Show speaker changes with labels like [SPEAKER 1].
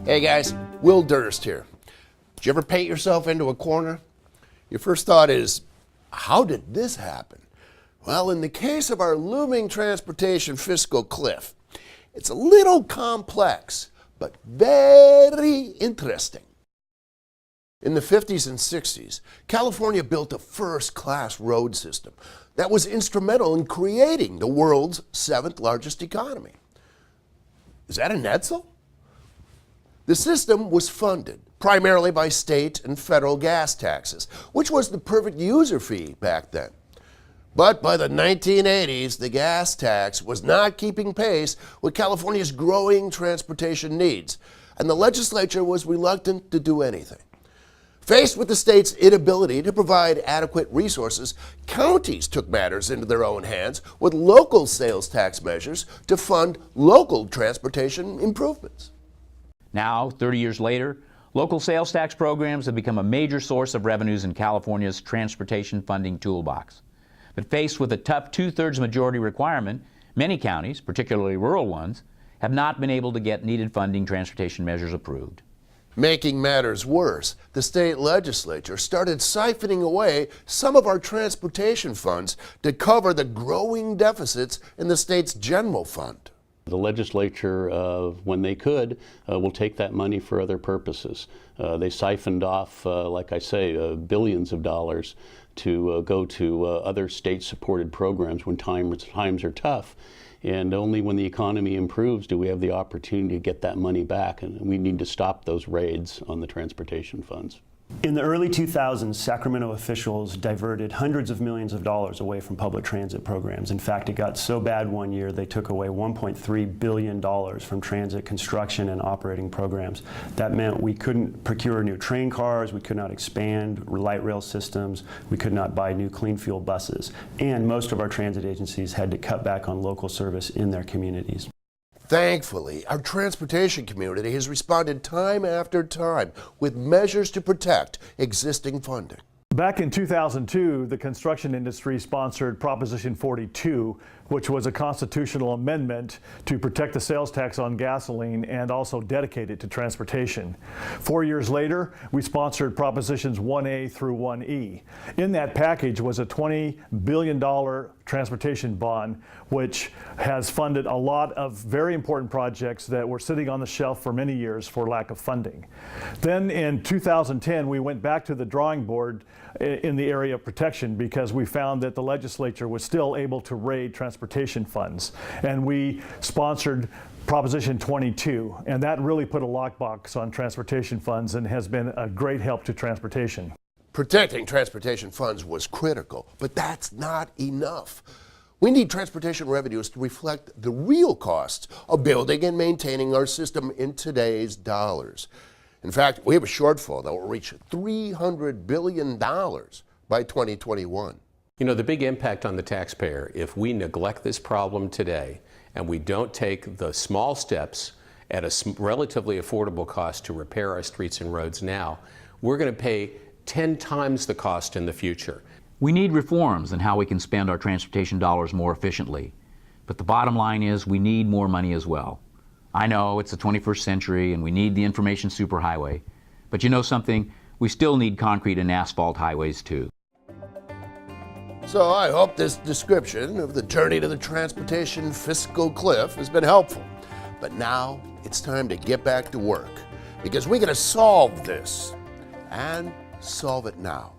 [SPEAKER 1] Hey guys, Will Durst here. Did you ever paint yourself into a corner? Your first thought is, how did this happen? Well, in the case of our looming transportation fiscal cliff, it's a little complex, but very interesting. In the 50s and 60s, California built a first-class road system that was instrumental in creating the world's 7th largest economy. Is that an Edsel? The system was funded primarily by state and federal gas taxes, which was the perfect user fee back then. But by the 1980s, the gas tax was not keeping pace with California's growing transportation needs, and the legislature was reluctant to do anything. Faced with the state's inability to provide adequate resources, counties took matters into their own hands with local sales tax measures to fund local transportation improvements.
[SPEAKER 2] Now, 30 years later, local sales tax programs have become a major source of revenues in California's transportation funding toolbox. But faced with a tough 2/3 majority requirement, many counties, particularly rural ones, have not been able to get needed funding transportation measures approved.
[SPEAKER 1] Making matters worse, the state legislature started siphoning away some of our transportation funds to cover the growing deficits in the state's general fund.
[SPEAKER 3] The legislature, when they could, will take that money for other purposes. They siphoned off, like I say, billions of dollars to go to other state-supported programs when times are tough. And only when the economy improves do we have the opportunity to get that money back, and we need to stop those raids on the transportation funds.
[SPEAKER 4] In the early 2000s, Sacramento officials diverted hundreds of millions of dollars away from public transit programs. In fact, it got so bad one year they took away $1.3 billion from transit construction and operating programs. That meant we couldn't procure new train cars, we could not expand light rail systems, we could not buy new clean fuel buses, and most of our transit agencies had to cut back on local service in their communities.
[SPEAKER 1] Thankfully, our transportation community has responded time after time with measures to protect existing funding.
[SPEAKER 5] Back in 2002, the construction industry sponsored Proposition 42, which was a constitutional amendment to protect the sales tax on gasoline and also dedicate it to transportation. 4 years later, we sponsored Propositions 1A through 1E. In that package was a $20 billion transportation bond, which has funded a lot of very important projects that were sitting on the shelf for many years for lack of funding. Then in 2010, we went back to the drawing board in the area of protection because we found that the legislature was still able to raid transportation funds. And we sponsored Proposition 22, and that really put a lockbox on transportation funds and has been a great help to transportation.
[SPEAKER 1] Protecting transportation funds was critical, but that's not enough. We need transportation revenues to reflect the real costs of building and maintaining our system in today's dollars. In fact, we have a shortfall that will reach $300 billion by 2021.
[SPEAKER 6] You know, the big impact on the taxpayer, if we neglect this problem today and we don't take the small steps at a relatively affordable cost to repair our streets and roads now, we're going to pay 10 times the cost in the future.
[SPEAKER 2] We need reforms in how we can spend our transportation dollars more efficiently. But the bottom line is we need more money as well. I know it's the 21st century and we need the information superhighway, but you know something? We still need concrete and asphalt highways too.
[SPEAKER 1] So I hope this description of the journey to the transportation fiscal cliff has been helpful. But now it's time to get back to work because we're going to solve this and solve it now.